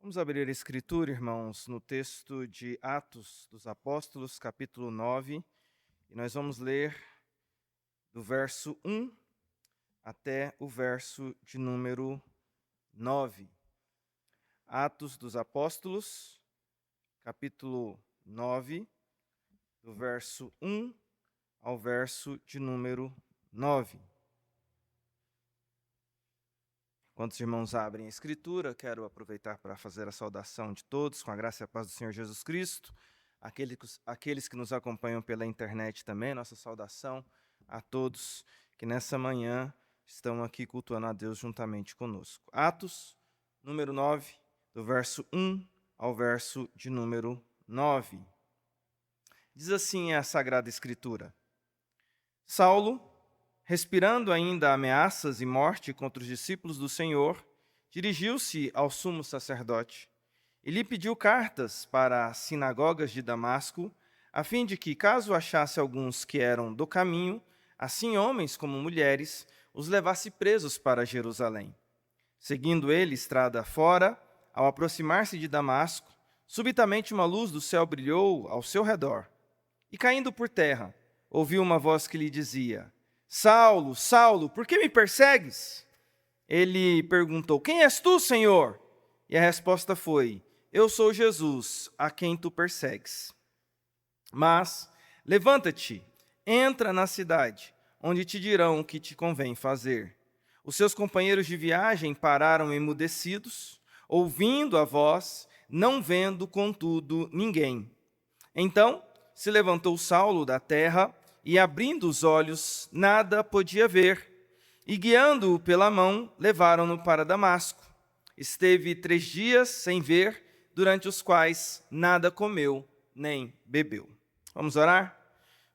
Vamos abrir a Escritura, irmãos, no texto de Atos dos Apóstolos, capítulo 9, e nós vamos ler do verso 1 até o verso de número 9. Atos dos Apóstolos, capítulo 9, do verso 1 ao verso de número 9. Enquanto os irmãos abrem a Escritura, quero aproveitar para fazer a saudação de todos, com a graça e a paz do Senhor Jesus Cristo. Aqueles que nos acompanham pela internet também, nossa saudação a todos que nessa manhã estão aqui cultuando a Deus juntamente conosco. Atos, número 9, do verso 1 ao verso de número 9. Diz assim a Sagrada Escritura: Saulo, respirando ainda ameaças e morte contra os discípulos do Senhor, dirigiu-se ao sumo sacerdote e lhe pediu cartas para as sinagogas de Damasco, a fim de que, caso achasse alguns que eram do caminho, assim homens como mulheres, os levasse presos para Jerusalém. Seguindo ele estrada fora, ao aproximar-se de Damasco, subitamente uma luz do céu brilhou ao seu redor. E caindo por terra, ouviu uma voz que lhe dizia: Saulo, Saulo, por que me persegues? Ele perguntou: Quem és tu, Senhor? E a resposta foi: Eu sou Jesus, a quem tu persegues. Mas levanta-te, entra na cidade, onde te dirão o que te convém fazer. Os seus companheiros de viagem pararam emudecidos, ouvindo a voz, não vendo, contudo, ninguém. Então se levantou Saulo da terra, e abrindo os olhos, nada podia ver. E guiando-o pela mão, levaram-no para Damasco. Esteve 3 dias sem ver, durante os quais nada comeu nem bebeu. Vamos orar?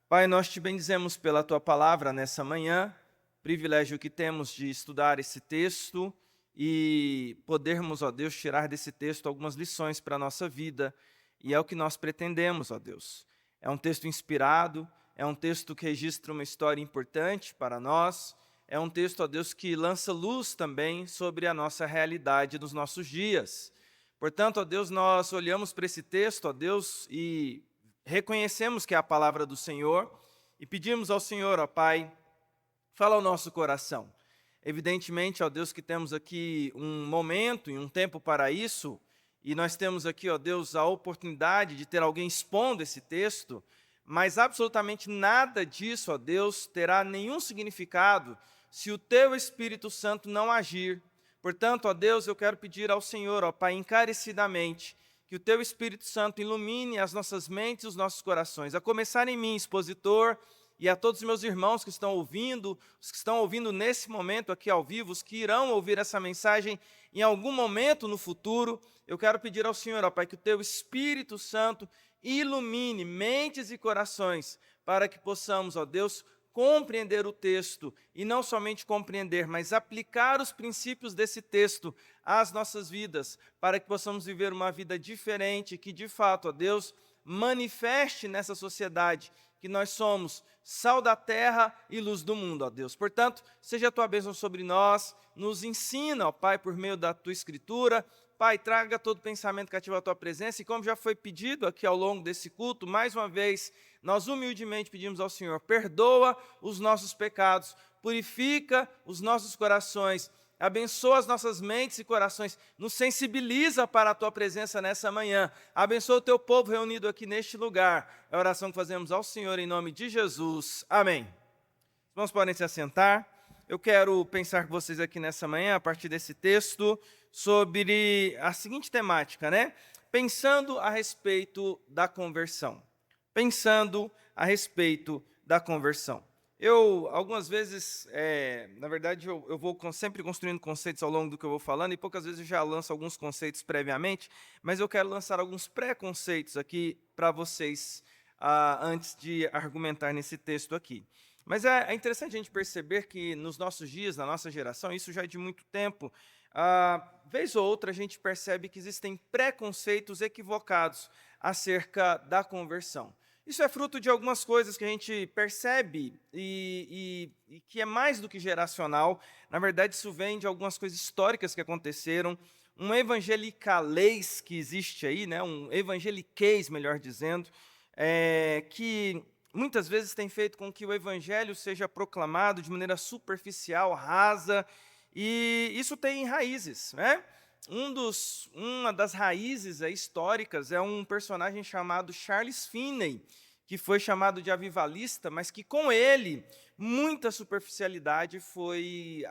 Pai, nós te bendizemos pela tua palavra nessa manhã, privilégio que temos de estudar esse texto e podermos, ó Deus, tirar desse texto algumas lições para a nossa vida, e é o que nós pretendemos, ó Deus. É um texto inspirado, é um texto que registra uma história importante para nós, é um texto, ó Deus, que lança luz também sobre a nossa realidade dos nossos dias. Portanto, ó Deus, nós olhamos para esse texto, ó Deus, e reconhecemos que é a palavra do Senhor e pedimos ao Senhor, ó Pai, fala ao nosso coração. Evidentemente, ó Deus, que temos aqui um momento e um tempo para isso, e nós temos aqui, ó Deus, a oportunidade de ter alguém expondo esse texto, mas absolutamente nada disso, ó Deus, terá nenhum significado se o Teu Espírito Santo não agir. Portanto, ó Deus, eu quero pedir ao Senhor, ó Pai, encarecidamente, que o Teu Espírito Santo ilumine as nossas mentes e os nossos corações, a começar em mim, expositor, e a todos os meus irmãos que estão ouvindo, os que estão ouvindo nesse momento aqui ao vivo, os que irão ouvir essa mensagem em algum momento no futuro, eu quero pedir ao Senhor, ó Pai, que o Teu Espírito Santo ilumine mentes e corações, para que possamos, ó Deus, compreender o texto, e não somente compreender, mas aplicar os princípios desse texto às nossas vidas, para que possamos viver uma vida diferente, que de fato, ó Deus, manifeste nessa sociedade que nós somos sal da terra e luz do mundo, ó Deus. Portanto, seja a Tua bênção sobre nós, nos ensina, ó Pai, por meio da Tua Escritura. Pai, traga todo pensamento cativo à Tua presença, e como já foi pedido aqui ao longo desse culto, mais uma vez, nós humildemente pedimos ao Senhor, perdoa os nossos pecados, purifica os nossos corações, abençoa as nossas mentes e corações, nos sensibiliza para a Tua presença nessa manhã, abençoa o Teu povo reunido aqui neste lugar. É a oração que fazemos ao Senhor em nome de Jesus. Amém. Os irmãos podem se assentar. Eu quero pensar com vocês aqui nessa manhã, a partir desse texto, sobre a seguinte temática, né? Pensando a respeito da conversão. Pensando a respeito da conversão. Eu, algumas vezes, na verdade, eu vou sempre construindo conceitos ao longo do que eu vou falando, e poucas vezes eu já lanço alguns conceitos previamente, mas eu quero lançar alguns pré-conceitos aqui para vocês, antes de argumentar nesse texto aqui. Mas é interessante a gente perceber que nos nossos dias, na nossa geração, isso já é de muito tempo, vez ou outra a gente percebe que existem preconceitos equivocados acerca da conversão. Isso é fruto de algumas coisas que a gente percebe e que é mais do que geracional. Na verdade, isso vem de algumas coisas históricas que aconteceram. um evangelicalês que existe aí, né, um evangeliquez, melhor dizendo, que muitas vezes tem feito com que o evangelho seja proclamado de maneira superficial, rasa, e isso tem raízes, né? Uma das raízes históricas é um personagem chamado Charles Finney, que foi chamado de avivalista, mas que com ele muita superficialidade foi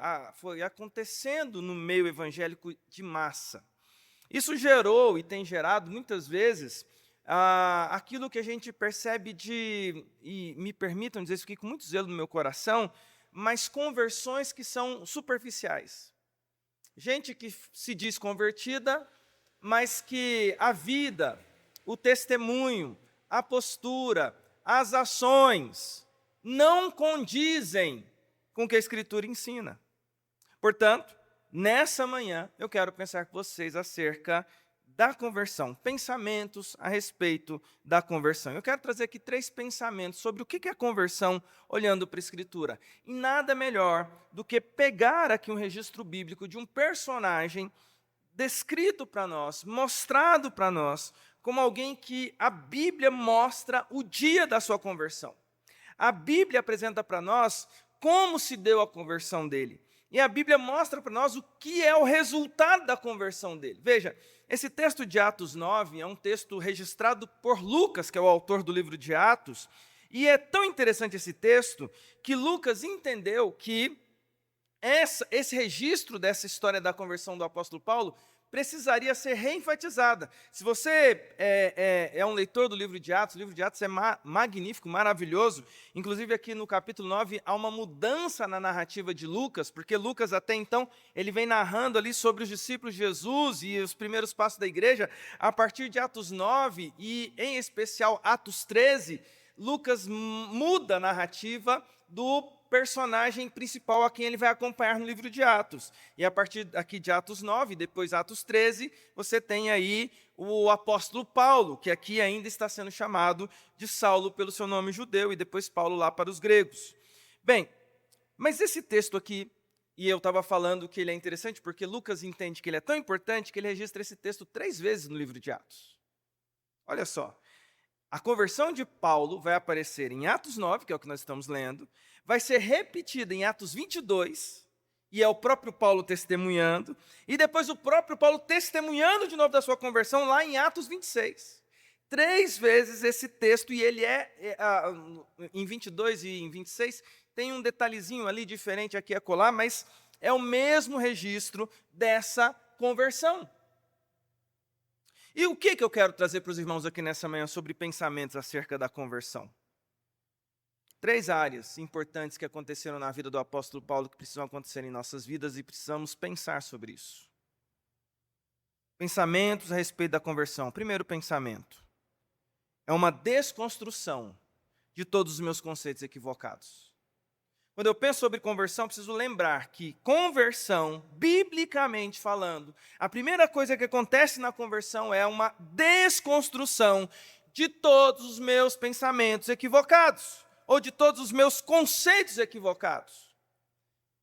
acontecendo no meio evangélico de massa. Isso gerou e tem gerado muitas vezes aquilo que a gente percebe e me permitam dizer isso aqui com muito zelo no meu coração, mas conversões que são superficiais. Gente que se diz convertida, mas que a vida, o testemunho, a postura, as ações não condizem com o que a Escritura ensina. Portanto, nessa manhã, eu quero pensar com vocês acerca da conversão, pensamentos a respeito da conversão. Eu quero trazer aqui 3 pensamentos sobre o que é a conversão olhando para a Escritura. E nada melhor do que pegar aqui um registro bíblico de um personagem descrito para nós, mostrado para nós, como alguém que a Bíblia mostra o dia da sua conversão. A Bíblia apresenta para nós como se deu a conversão dele. E a Bíblia mostra para nós o que é o resultado da conversão dele. Veja, esse texto de Atos 9 é um texto registrado por Lucas, que é o autor do livro de Atos, e é tão interessante esse texto que Lucas entendeu que esse registro dessa história da conversão do apóstolo Paulo precisaria ser reenfatizada. Se você é um leitor do livro de Atos, o livro de Atos é magnífico, maravilhoso. Inclusive aqui no capítulo 9 há uma mudança na narrativa de Lucas, porque Lucas até então ele vem narrando ali sobre os discípulos de Jesus e os primeiros passos da igreja. A partir de Atos 9 e em especial Atos 13, Lucas muda a narrativa do personagem principal a quem ele vai acompanhar no livro de Atos. E a partir aqui de Atos 9, depois Atos 13, você tem aí o apóstolo Paulo, que aqui ainda está sendo chamado de Saulo pelo seu nome judeu, e depois Paulo lá para os gregos. Bem, mas esse texto aqui, e eu estava falando que ele é interessante porque Lucas entende que ele é tão importante que ele registra esse texto 3 vezes no livro de Atos. Olha só, a conversão de Paulo vai aparecer em Atos 9, que é o que nós estamos lendo, vai ser repetida em Atos 22, e é o próprio Paulo testemunhando, e depois o próprio Paulo testemunhando de novo da sua conversão lá em Atos 26. 3 vezes esse texto, e ele em 22 e em 26, tem um detalhezinho ali diferente aqui e acolá, mas é o mesmo registro dessa conversão. E o que eu quero trazer para os irmãos aqui nessa manhã sobre pensamentos acerca da conversão? 3 áreas importantes que aconteceram na vida do apóstolo Paulo que precisam acontecer em nossas vidas e precisamos pensar sobre isso. Pensamentos a respeito da conversão. Primeiro pensamento é uma desconstrução de todos os meus conceitos equivocados. Quando eu penso sobre conversão, preciso lembrar que conversão, biblicamente falando, a primeira coisa que acontece na conversão é uma desconstrução de todos os meus pensamentos equivocados, ou de todos os meus conceitos equivocados.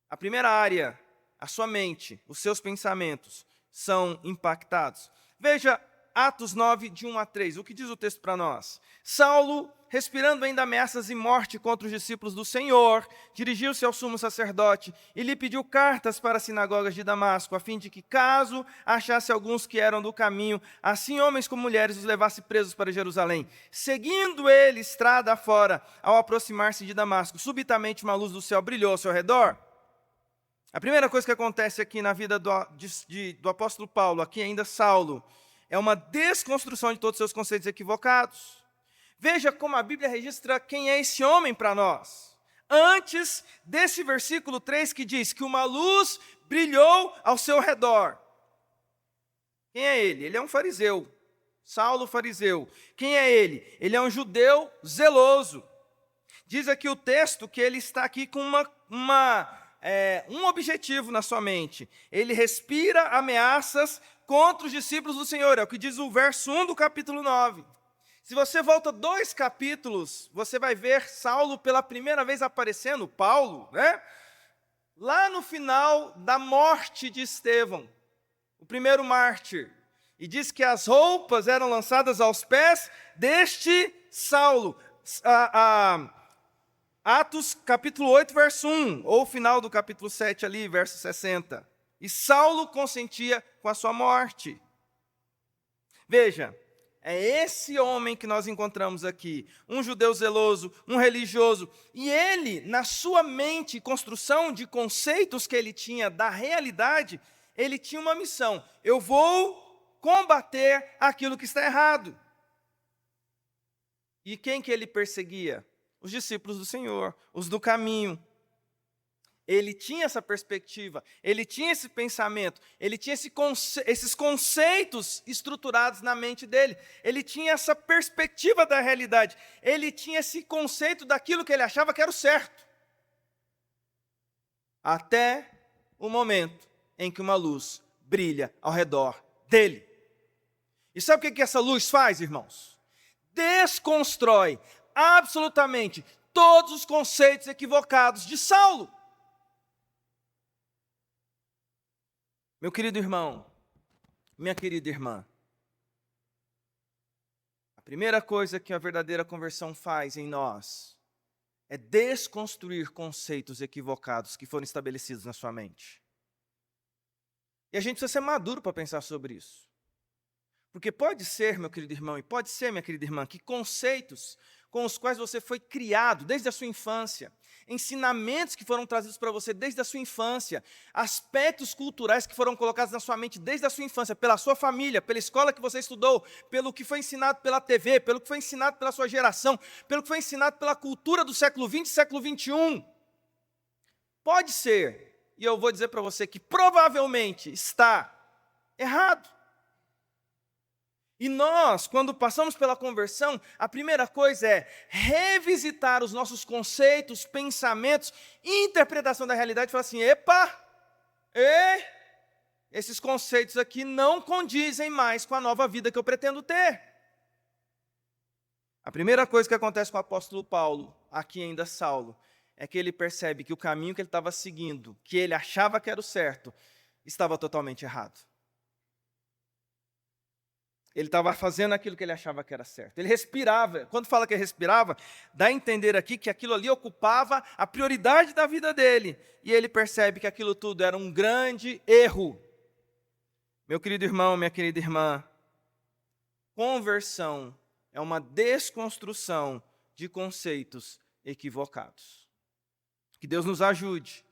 A primeira área, a sua mente, os seus pensamentos são impactados. Veja Atos 9, de 1 a 3, o que diz o texto para nós? Saulo, respirando ainda ameaças e morte contra os discípulos do Senhor, dirigiu-se ao sumo sacerdote e lhe pediu cartas para as sinagogas de Damasco, a fim de que, caso achasse alguns que eram do caminho, assim homens como mulheres os levasse presos para Jerusalém. Seguindo ele estrada afora, ao aproximar-se de Damasco, subitamente uma luz do céu brilhou ao seu redor. A primeira coisa que acontece aqui na vida do apóstolo Paulo, aqui ainda Saulo, é uma desconstrução de todos os seus conceitos equivocados. Veja como a Bíblia registra quem é esse homem para nós. Antes desse versículo 3 que diz que uma luz brilhou ao seu redor. Quem é ele? Ele é um fariseu. Saulo, fariseu. Quem é ele? Ele é um judeu zeloso. Diz aqui o texto que ele está aqui com um objetivo na sua mente. Ele respira ameaças contra os discípulos do Senhor. É o que diz o verso 1 do capítulo 9. Se você volta 2 capítulos, você vai ver Saulo pela primeira vez aparecendo, Paulo, né? Lá no final da morte de Estevão. o primeiro mártir, e diz que as roupas eram lançadas aos pés deste Saulo. Atos capítulo 8, verso 1, ou final do capítulo 7 ali, verso 60. E Saulo consentia com a sua morte. Veja, é esse homem que nós encontramos aqui, um judeu zeloso, um religioso, e ele, na sua mente e construção de conceitos que ele tinha da realidade, ele tinha uma missão: eu vou combater aquilo que está errado. E quem que ele perseguia? Os discípulos do Senhor, os do caminho. Ele tinha essa perspectiva, ele tinha esse pensamento, ele tinha esses conceitos estruturados na mente dele, ele tinha essa perspectiva da realidade, ele tinha esse conceito daquilo que ele achava que era o certo. Até o momento em que uma luz brilha ao redor dele. E sabe o que essa luz faz, irmãos? Desconstrói absolutamente todos os conceitos equivocados de Saulo. Meu querido irmão, minha querida irmã, a primeira coisa que a verdadeira conversão faz em nós é desconstruir conceitos equivocados que foram estabelecidos na sua mente. E a gente precisa ser maduro para pensar sobre isso. Porque pode ser, meu querido irmão, e pode ser, minha querida irmã, que conceitos com os quais você foi criado desde a sua infância, ensinamentos que foram trazidos para você desde a sua infância, aspectos culturais que foram colocados na sua mente desde a sua infância, pela sua família, pela escola que você estudou, pelo que foi ensinado pela TV, pelo que foi ensinado pela sua geração, pelo que foi ensinado pela cultura do século XX e século XXI. Pode ser, e eu vou dizer para você que provavelmente está errado. E nós, quando passamos pela conversão, a primeira coisa é revisitar os nossos conceitos, pensamentos, interpretação da realidade e falar assim: esses conceitos aqui não condizem mais com a nova vida que eu pretendo ter. A primeira coisa que acontece com o apóstolo Paulo, aqui ainda Saulo, é que ele percebe que o caminho que ele estava seguindo, que ele achava que era o certo, estava totalmente errado. Ele estava fazendo aquilo que ele achava que era certo. Ele respirava. Quando fala que ele respirava, dá a entender aqui que aquilo ali ocupava a prioridade da vida dele. E ele percebe que aquilo tudo era um grande erro. Meu querido irmão, minha querida irmã, conversão é uma desconstrução de conceitos equivocados. Que Deus nos ajude,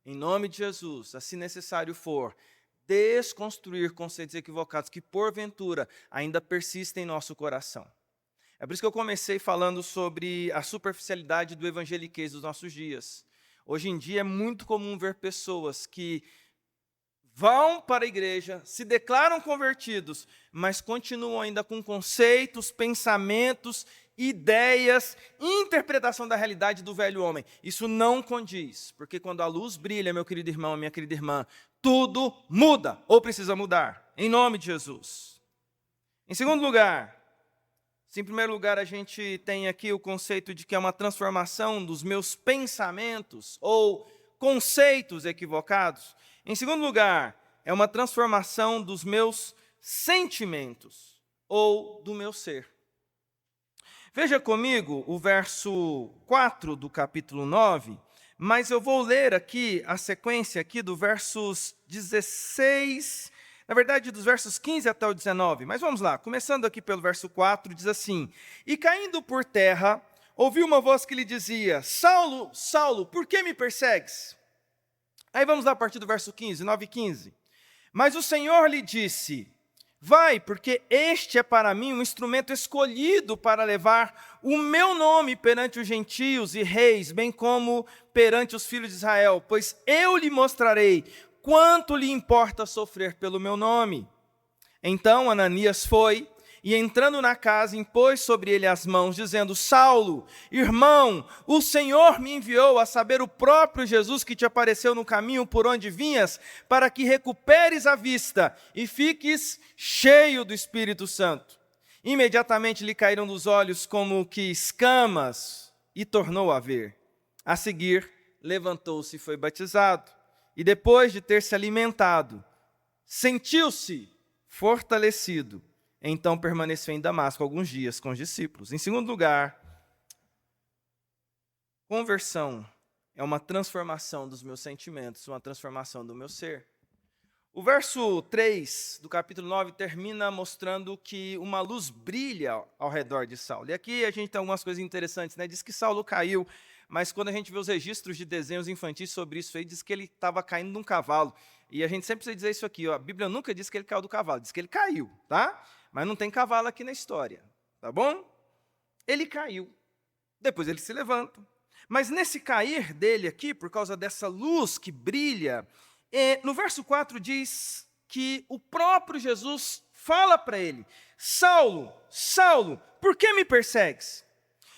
em nome de Jesus, a, se necessário for, desconstruir conceitos equivocados que, porventura, ainda persistem em nosso coração. É por isso que eu comecei falando sobre a superficialidade do evangeliquez dos nossos dias. Hoje em dia é muito comum ver pessoas que vão para a igreja, se declaram convertidos, mas continuam ainda com conceitos, pensamentos, ideias, interpretação da realidade do velho homem. Isso não condiz, porque quando a luz brilha, meu querido irmão, minha querida irmã, tudo muda, ou precisa mudar, em nome de Jesus. Em segundo lugar, se em primeiro lugar a gente tem aqui o conceito de que é uma transformação dos meus pensamentos, ou conceitos equivocados. Em segundo lugar, é uma transformação dos meus sentimentos, ou do meu ser. Veja comigo o verso 4 do capítulo 9, mas eu vou ler aqui a sequência aqui do versos 16, na verdade dos versos 15 até o 19, mas vamos lá, começando aqui pelo verso 4, diz assim: E caindo por terra, ouvi uma voz que lhe dizia: Saulo, Saulo, por que me persegues? Aí vamos lá a partir do verso 15, 9 e 15. Mas o Senhor lhe disse: Vai, porque este é para mim um instrumento escolhido para levar o meu nome perante os gentios e reis, bem como perante os filhos de Israel, pois eu lhe mostrarei quanto lhe importa sofrer pelo meu nome. Então Ananias foi, e entrando na casa, impôs sobre ele as mãos, dizendo: Saulo, irmão, o Senhor me enviou, a saber, o próprio Jesus que te apareceu no caminho por onde vinhas, para que recuperes a vista e fiques cheio do Espírito Santo. Imediatamente lhe caíram dos olhos como que escamas, e tornou a ver. A seguir, levantou-se e foi batizado. E depois de ter se alimentado, sentiu-se fortalecido, então permaneceu em Damasco alguns dias com os discípulos. Em segundo lugar, conversão é uma transformação dos meus sentimentos, uma transformação do meu ser. O verso 3 do capítulo 9 termina mostrando que uma luz brilha ao redor de Saulo. E aqui a gente tem algumas coisas interessantes, né? Diz que Saulo caiu, mas quando a gente vê os registros de desenhos infantis sobre isso aí, diz que ele estava caindo de um cavalo. E a gente sempre precisa dizer isso aqui, ó, a Bíblia nunca diz que ele caiu do cavalo, diz que ele caiu, tá? Mas não tem cavalo aqui na história, tá bom? Ele caiu, depois ele se levanta. Mas nesse cair dele aqui, por causa dessa luz que brilha, no verso 4 diz que o próprio Jesus fala para ele: Saulo, Saulo, por que me persegues?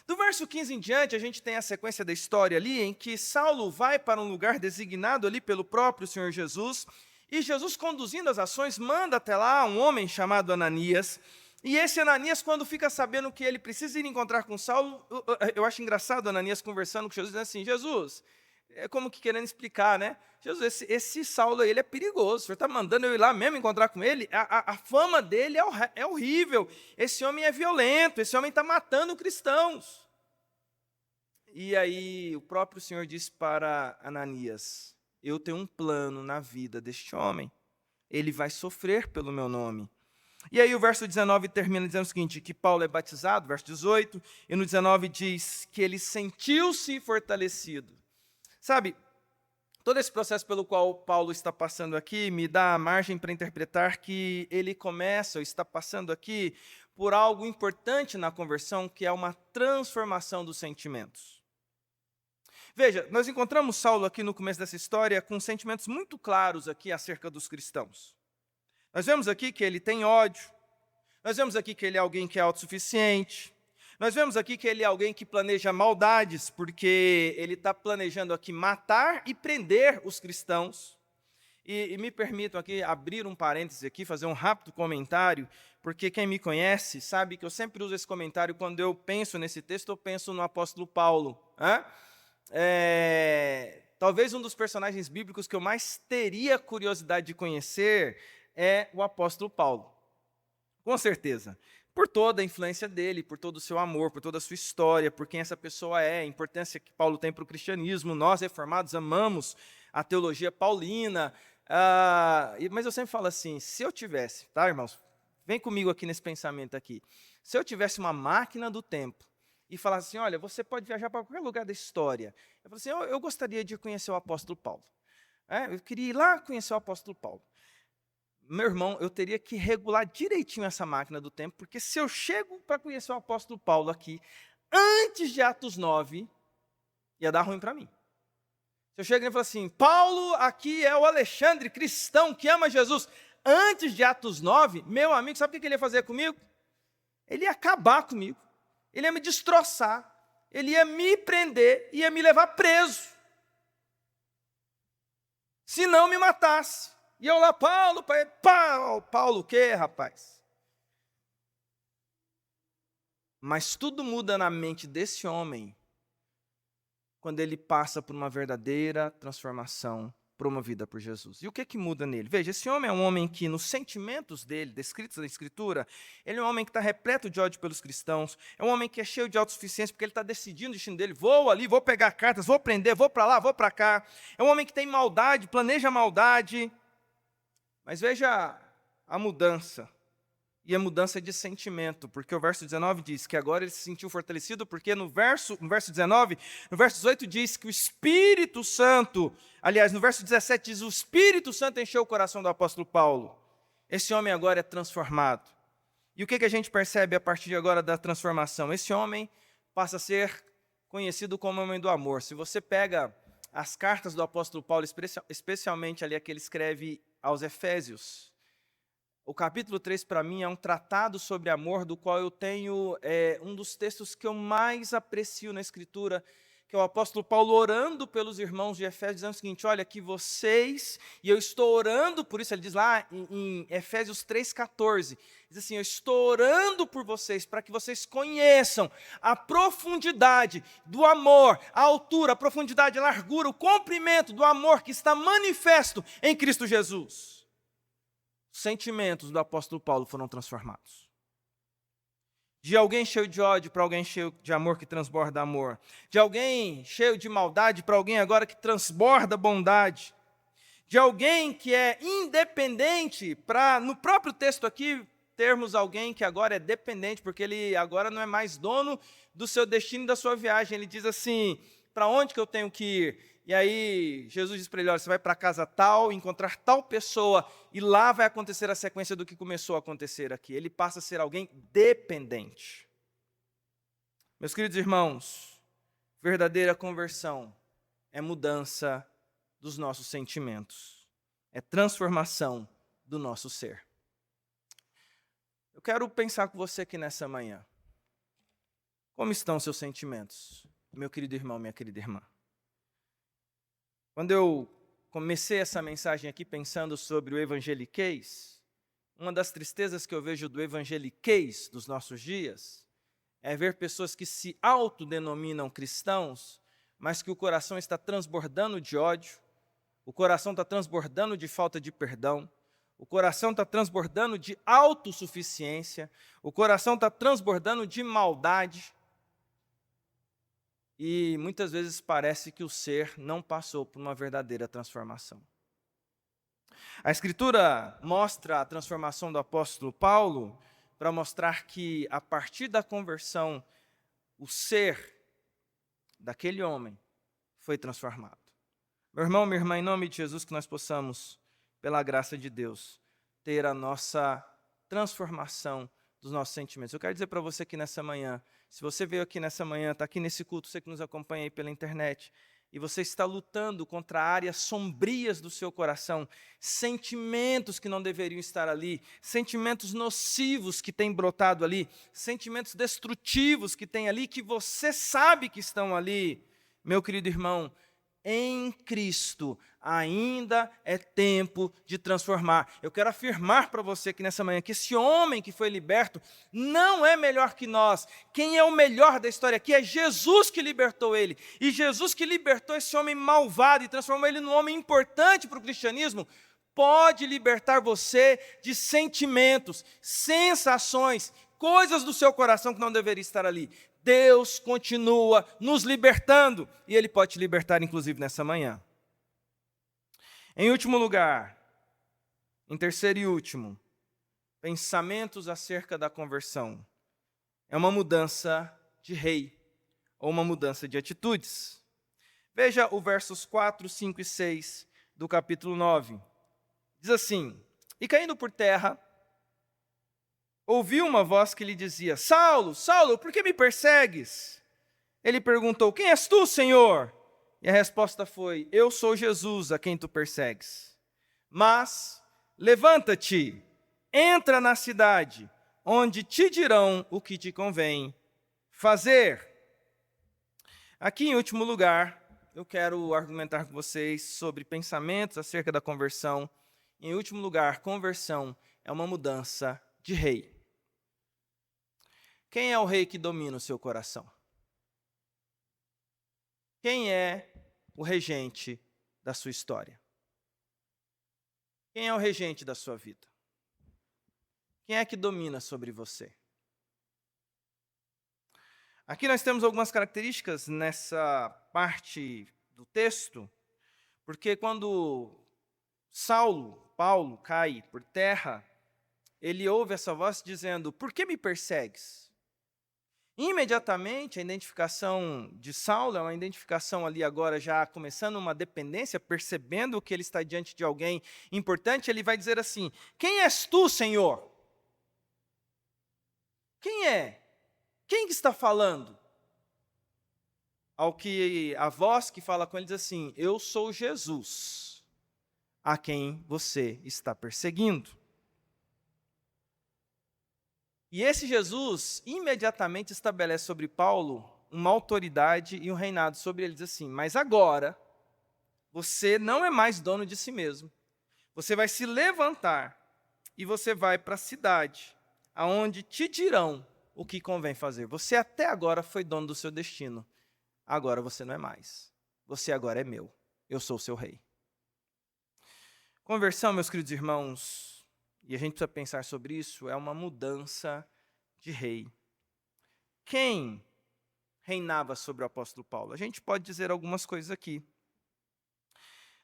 Do verso 15 em diante, a gente tem a sequência da história ali, em que Saulo vai para um lugar designado ali pelo próprio Senhor Jesus, e Jesus, conduzindo as ações, manda até lá um homem chamado Ananias. E esse Ananias, quando fica sabendo que ele precisa ir encontrar com Saulo, eu acho engraçado Ananias conversando com Jesus, dizendo assim: Jesus, é como que querendo explicar, né? Jesus, esse Saulo aí, ele é perigoso, o senhor está mandando eu ir lá mesmo encontrar com ele? A fama dele é horrível, esse homem é violento, esse homem está matando cristãos. E aí o próprio Senhor disse para Ananias: eu tenho um plano na vida deste homem, ele vai sofrer pelo meu nome. E aí o verso 19 termina dizendo o seguinte, que Paulo é batizado, verso 18, e no 19 diz que ele sentiu-se fortalecido. Sabe, todo esse processo pelo qual Paulo está passando aqui me dá margem para interpretar que ele começa, ou está passando aqui, por algo importante na conversão, que é uma transformação dos sentimentos. Veja, nós encontramos Saulo aqui no começo dessa história com sentimentos muito claros aqui acerca dos cristãos. Nós vemos aqui que ele tem ódio, nós vemos aqui que ele é alguém que é autossuficiente, nós vemos aqui que ele é alguém que planeja maldades, porque ele está planejando aqui matar e prender os cristãos. E me permitam aqui abrir um parêntese aqui, fazer um rápido comentário, porque quem me conhece sabe que eu sempre uso esse comentário quando eu penso nesse texto, eu penso no apóstolo Paulo. Talvez um dos personagens bíblicos que eu mais teria curiosidade de conhecer é o apóstolo Paulo, com certeza, por toda a influência dele, por todo o seu amor, por toda a sua história, por quem essa pessoa é, a importância que Paulo tem para o cristianismo. Nós, reformados, amamos a teologia paulina, mas eu sempre falo assim, se eu tivesse, tá, irmãos, vem comigo aqui nesse pensamento aqui, se eu tivesse uma máquina do tempo e falasse assim, olha, você pode viajar para qualquer lugar da história, eu falo assim, eu gostaria de conhecer o apóstolo Paulo, eu queria ir lá conhecer o apóstolo Paulo. Meu irmão, eu teria que regular direitinho essa máquina do tempo, porque se eu chego para conhecer o apóstolo Paulo aqui, antes de Atos 9, ia dar ruim para mim. Se eu chego e falo assim, Paulo aqui é o Alexandre, cristão, que ama Jesus, antes de Atos 9, meu amigo, sabe o que ele ia fazer comigo? Ele ia acabar comigo, ele ia me destroçar, ele ia me prender, ia me levar preso, se não me matasse. E eu lá, Paulo, Paulo o quê, rapaz? Mas tudo muda na mente desse homem quando ele passa por uma verdadeira transformação promovida por Jesus. E o que muda nele? Veja, esse homem é um homem que, nos sentimentos dele, descritos na Escritura, ele é um homem que está repleto de ódio pelos cristãos, é um homem que é cheio de autossuficiência, porque ele está decidindo o destino dele, vou ali, vou pegar cartas, vou prender, vou para lá, vou para cá. É um homem que tem maldade, planeja maldade. Mas veja a mudança, e a mudança de sentimento, porque o verso 19 diz que agora ele se sentiu fortalecido, porque no verso 19, no verso 18 diz que o Espírito Santo, aliás, no verso 17 diz, o Espírito Santo encheu o coração do apóstolo Paulo. Esse homem agora é transformado. E o que a gente percebe a partir de agora da transformação? Esse homem passa a ser conhecido como homem do amor. Se você pega as cartas do apóstolo Paulo, especialmente ali a que ele escreve aos Efésios, o capítulo 3 para mim é um tratado sobre amor, do qual eu tenho um dos textos que eu mais aprecio na Escritura, que é o apóstolo Paulo orando pelos irmãos de Efésios, dizendo o seguinte, olha, que vocês, e eu estou orando por isso, ele diz lá em Efésios 3,14, diz assim, eu estou orando por vocês, para que vocês conheçam a profundidade do amor, a altura, a profundidade, a largura, o comprimento do amor que está manifesto em Cristo Jesus. os sentimentos do apóstolo Paulo foram transformados. De alguém cheio de ódio para alguém cheio de amor que transborda amor. De alguém cheio de maldade para alguém agora que transborda bondade. De alguém que é independente para, no próprio texto aqui, termos alguém que agora é dependente, porque ele agora não é mais dono do seu destino e da sua viagem. Ele diz assim, para onde que eu tenho que ir? E aí Jesus diz para ele, olha, você vai para casa tal, encontrar tal pessoa, e lá vai acontecer a sequência do que começou a acontecer aqui. Ele passa a ser alguém dependente. Meus queridos irmãos, verdadeira conversão é mudança dos nossos sentimentos, é transformação do nosso ser. Eu quero pensar com você aqui nessa manhã. Como estão seus sentimentos, meu querido irmão, minha querida irmã? Quando eu comecei essa mensagem aqui pensando sobre o evangeliquez, uma das tristezas que eu vejo do evangeliquez dos nossos dias é ver pessoas que se autodenominam cristãos, mas que o coração está transbordando de ódio, o coração está transbordando de falta de perdão, o coração está transbordando de autossuficiência, o coração está transbordando de maldade. E muitas vezes parece que o ser não passou por uma verdadeira transformação. A Escritura mostra a transformação do apóstolo Paulo para mostrar que, a partir da conversão, o ser daquele homem foi transformado. Meu irmão, minha irmã, em nome de Jesus, que nós possamos, pela graça de Deus, ter a nossa transformação dos nossos sentimentos. Eu quero dizer para você aqui nessa manhã, se você veio aqui nessa manhã, está aqui nesse culto, você que nos acompanha aí pela internet, e você está lutando contra áreas sombrias do seu coração, sentimentos que não deveriam estar ali, sentimentos nocivos que têm brotado ali, sentimentos destrutivos que tem ali, que você sabe que estão ali, meu querido irmão, em Cristo ainda é tempo de transformar. Eu quero afirmar para você aqui nessa manhã que esse homem que foi liberto não é melhor que nós. Quem é o melhor da história aqui é Jesus que libertou ele. E Jesus que libertou esse homem malvado e transformou ele num homem importante para o cristianismo, pode libertar você de sentimentos, sensações, coisas do seu coração que não deveriam estar ali. Deus continua nos libertando e Ele pode te libertar, inclusive, nessa manhã. Em último lugar, em terceiro e último, pensamentos acerca da conversão. É uma mudança de rei, ou uma mudança de atitudes. Veja os versos 4, 5 e 6 do capítulo 9. Diz assim, e caindo por terra, ouviu uma voz que lhe dizia, Saulo, Saulo, por que me persegues? Ele perguntou, quem és tu, Senhor? E a resposta foi, eu sou Jesus a quem tu persegues. Mas, levanta-te, entra na cidade, onde te dirão o que te convém fazer. Aqui, em último lugar, eu quero argumentar com vocês sobre pensamentos acerca da conversão. Em último lugar, conversão é uma mudança de rei. Quem é o rei que domina o seu coração? Quem é o regente da sua história? Quem é o regente da sua vida? Quem é que domina sobre você? Aqui nós temos algumas características nessa parte do texto, porque quando Paulo, cai por terra, ele ouve essa voz dizendo, por que me persegues? Imediatamente, a identificação de Saulo é uma identificação ali agora já começando uma dependência, percebendo que ele está diante de alguém importante, ele vai dizer assim, quem és tu, Senhor? Quem é? Quem que está falando? Ao que a voz que fala com ele diz assim, eu sou Jesus, a quem você está perseguindo. E esse Jesus imediatamente estabelece sobre Paulo uma autoridade e um reinado sobre ele. Diz assim, mas agora você não é mais dono de si mesmo. Você vai se levantar e você vai para a cidade, aonde te dirão o que convém fazer. Você até agora foi dono do seu destino. Agora você não é mais. Você agora é meu. Eu sou o seu rei. Conversão, meus queridos irmãos e a gente precisa pensar sobre isso, é uma mudança de rei. Quem reinava sobre o apóstolo Paulo? A gente pode dizer algumas coisas aqui.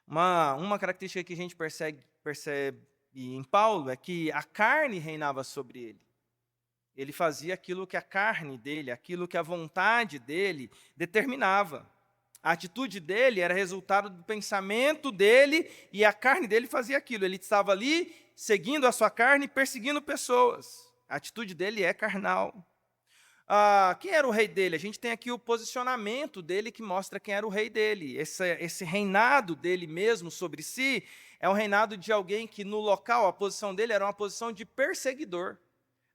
Uma característica que a gente percebe em Paulo é que a carne reinava sobre ele. Ele fazia aquilo que a carne dele, aquilo que a vontade dele determinava. A atitude dele era resultado do pensamento dele e a carne dele fazia aquilo. Ele estava ali seguindo a sua carne e perseguindo pessoas. A atitude dele é carnal. Quem era o rei dele? A gente tem aqui o posicionamento dele que mostra quem era o rei dele. Esse reinado dele mesmo sobre si é um reinado de alguém que no local, a posição dele era uma posição de perseguidor.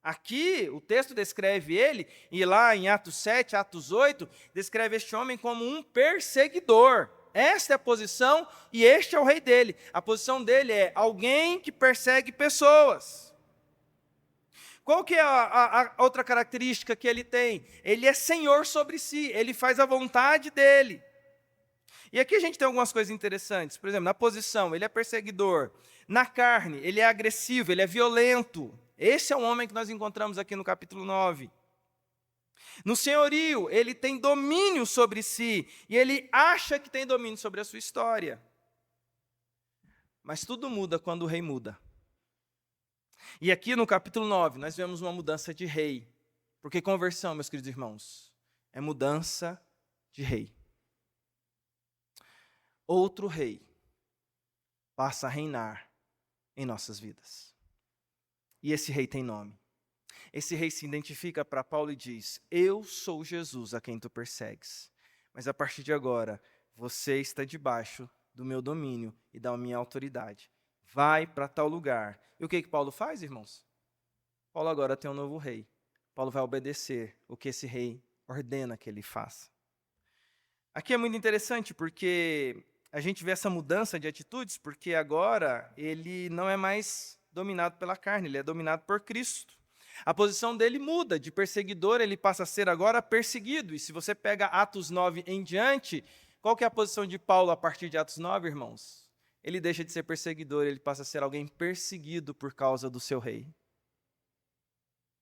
Aqui, o texto descreve ele, e lá em Atos 7, Atos 8, descreve este homem como um perseguidor. Esta é a posição e este é o rei dele. A posição dele é alguém que persegue pessoas. Qual que é a outra característica que ele tem? Ele é senhor sobre si, ele faz a vontade dele. E aqui a gente tem algumas coisas interessantes. Por exemplo, na posição, ele é perseguidor. Na carne, ele é agressivo, ele é violento. Esse é o homem que nós encontramos aqui no capítulo 9. No senhorio, ele tem domínio sobre si, e ele acha que tem domínio sobre a sua história. Mas tudo muda quando o rei muda. E aqui no capítulo 9, nós vemos uma mudança de rei. Porque conversão, meus queridos irmãos, é mudança de rei. Outro rei passa a reinar em nossas vidas. E esse rei tem nome. Esse rei se identifica para Paulo e diz: eu sou Jesus a quem tu persegues. Mas a partir de agora, você está debaixo do meu domínio e da minha autoridade. Vai para tal lugar. E o que Paulo faz, irmãos? Paulo agora tem um novo rei. Paulo vai obedecer o que esse rei ordena que ele faça. Aqui é muito interessante porque a gente vê essa mudança de atitudes, porque agora ele não é mais dominado pela carne, ele é dominado por Cristo. A posição dele muda, de perseguidor ele passa a ser agora perseguido. E se você pega Atos 9 em diante, qual que é a posição de Paulo a partir de Atos 9, irmãos? Ele deixa de ser perseguidor, ele passa a ser alguém perseguido por causa do seu rei.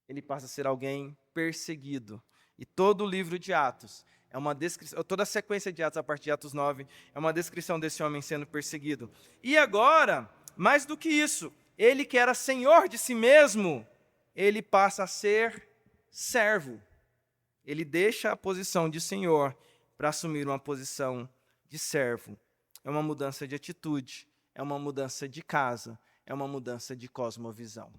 Ele passa a ser alguém perseguido. E todo o livro de Atos é uma descrição, toda a sequência de Atos a partir de Atos 9 é uma descrição desse homem sendo perseguido. E agora, mais do que isso, ele que era senhor de si mesmo, ele passa a ser servo. Ele deixa a posição de senhor para assumir uma posição de servo. É uma mudança de atitude, é uma mudança de casa, é uma mudança de cosmovisão.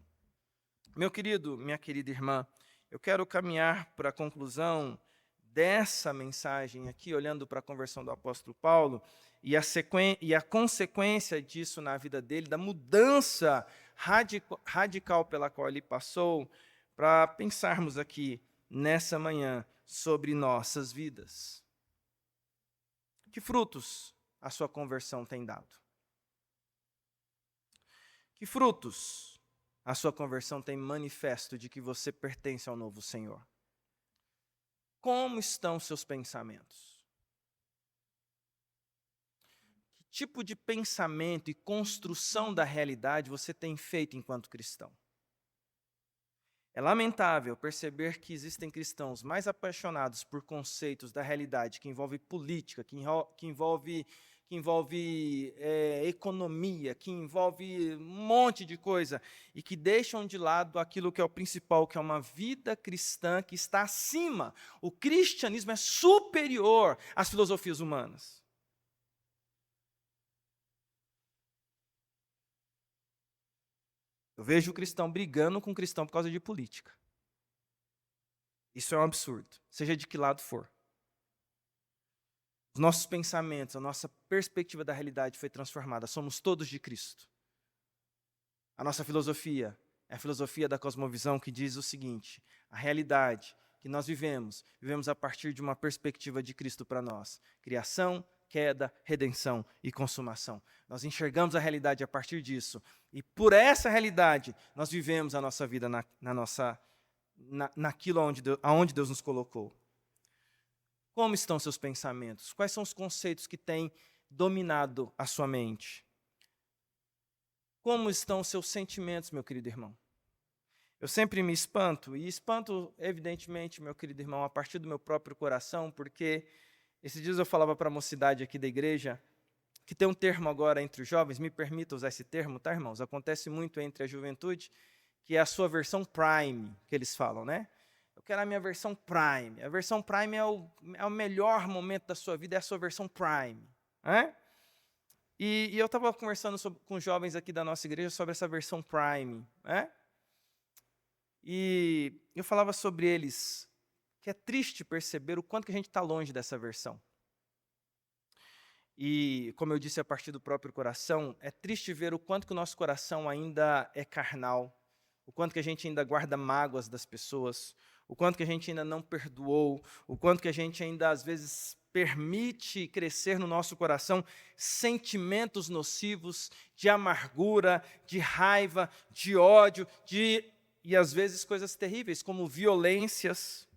Meu querido, minha querida irmã, eu quero caminhar para a conclusão dessa mensagem aqui, olhando para a conversão do apóstolo Paulo, e a consequência disso na vida dele, da mudança radical pela qual ele passou, para pensarmos aqui nessa manhã sobre nossas vidas. Que frutos a sua conversão tem dado? Que frutos a sua conversão tem manifesto de que você pertence ao novo Senhor? Como estão seus pensamentos? Que tipo de pensamento e construção da realidade você tem feito enquanto cristão? É lamentável perceber que existem cristãos mais apaixonados por conceitos da realidade que envolve política, que envolve economia, que envolve um monte de coisa, e que deixam de lado aquilo que é o principal, que é uma vida cristã que está acima. O cristianismo é superior às filosofias humanas. Eu vejo o cristão brigando com o cristão por causa de política. Isso é um absurdo, seja de que lado for. Os nossos pensamentos, a nossa perspectiva da realidade foi transformada. Somos todos de Cristo. A nossa filosofia é a filosofia da cosmovisão que diz o seguinte: a realidade que nós vivemos a partir de uma perspectiva de Cristo para nós. Criação, queda, redenção e consumação. Nós enxergamos a realidade a partir disso. E por essa realidade, nós vivemos a nossa vida naquilo aonde Deus nos colocou. Como estão seus pensamentos? Quais são os conceitos que têm dominado a sua mente? como estão os seus sentimentos, meu querido irmão? Eu sempre me espanto, e espanto, evidentemente, meu querido irmão, a partir do meu próprio coração, porque esses dias eu falava para a mocidade aqui da igreja, que tem um termo agora entre os jovens, me permita usar esse termo, tá, irmãos? Acontece muito entre a juventude, que é a sua versão prime, que eles falam, né? Eu quero a minha versão prime. A versão prime é o melhor momento da sua vida, é a sua versão prime. Né? E eu estava conversando com os jovens aqui da nossa igreja sobre essa versão prime. Né? E eu falava sobre eles, que é triste perceber o quanto que a gente está longe dessa versão. E, como eu disse, a partir do próprio coração, é triste ver o quanto que o nosso coração ainda é carnal, o quanto que a gente ainda guarda mágoas das pessoas, o quanto que a gente ainda não perdoou, o quanto que a gente ainda, às vezes, permite crescer no nosso coração sentimentos nocivos de amargura, de raiva, de ódio, e, às vezes, coisas terríveis, como violências.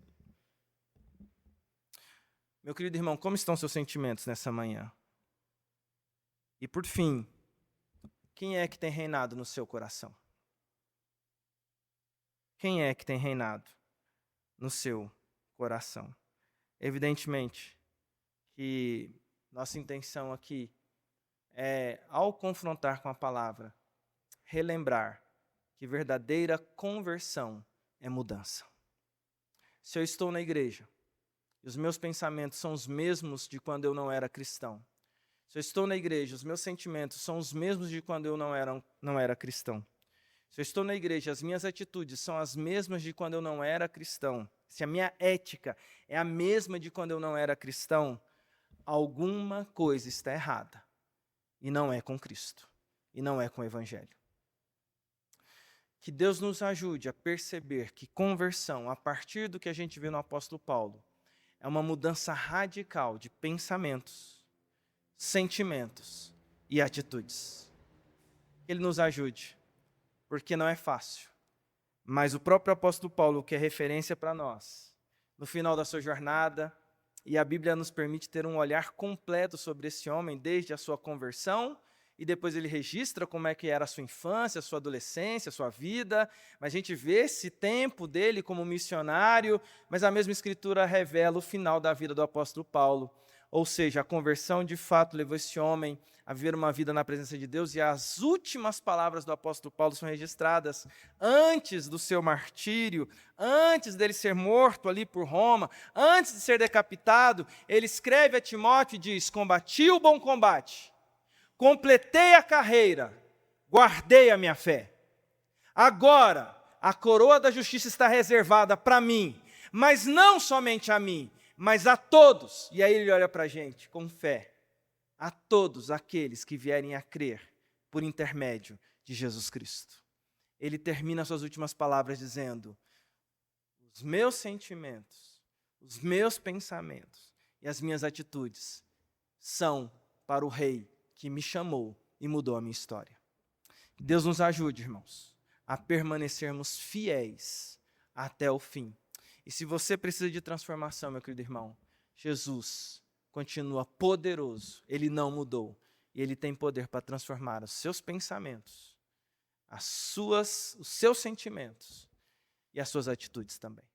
Meu querido irmão, como estão seus sentimentos nessa manhã? E, por fim, quem é que tem reinado no seu coração? Quem é que tem reinado no seu coração? Evidentemente que nossa intenção aqui é, ao confrontar com a palavra, relembrar que verdadeira conversão é mudança. Se eu estou na igreja e os meus pensamentos são os mesmos de quando eu não era cristão, se eu estou na igreja, os meus sentimentos são os mesmos de quando eu não era cristão. Se eu estou na igreja, as minhas atitudes são as mesmas de quando eu não era cristão. Se a minha ética é a mesma de quando eu não era cristão, alguma coisa está errada. E não é com Cristo. E não é com o Evangelho. Que Deus nos ajude a perceber que conversão, a partir do que a gente vê no apóstolo Paulo, é uma mudança radical de pensamentos, sentimentos e atitudes. Que Ele nos ajude, porque não é fácil. Mas o próprio apóstolo Paulo, que é referência para nós, no final da sua jornada, e a Bíblia nos permite ter um olhar completo sobre esse homem, desde a sua conversão, e depois ele registra como é que era a sua infância, a sua adolescência, a sua vida, mas a gente vê esse tempo dele como missionário, mas a mesma Escritura revela o final da vida do apóstolo Paulo, ou seja, a conversão de fato levou esse homem a viver uma vida na presença de Deus, e as últimas palavras do apóstolo Paulo são registradas antes do seu martírio, antes dele ser morto ali por Roma, antes de ser decapitado. Ele escreve a Timóteo e diz: combati o bom combate, completei a carreira, guardei a minha fé. Agora, a coroa da justiça está reservada para mim, mas não somente a mim, mas a todos. E aí ele olha para a gente com fé. A todos aqueles que vierem a crer por intermédio de Jesus Cristo. Ele termina suas últimas palavras dizendo: os meus sentimentos, os meus pensamentos e as minhas atitudes são para o Rei que me chamou e mudou a minha história. Que Deus nos ajude, irmãos, a permanecermos fiéis até o fim. E se você precisa de transformação, meu querido irmão, Jesus continua poderoso, Ele não mudou. E Ele tem poder para transformar os seus pensamentos, os seus sentimentos e as suas atitudes também.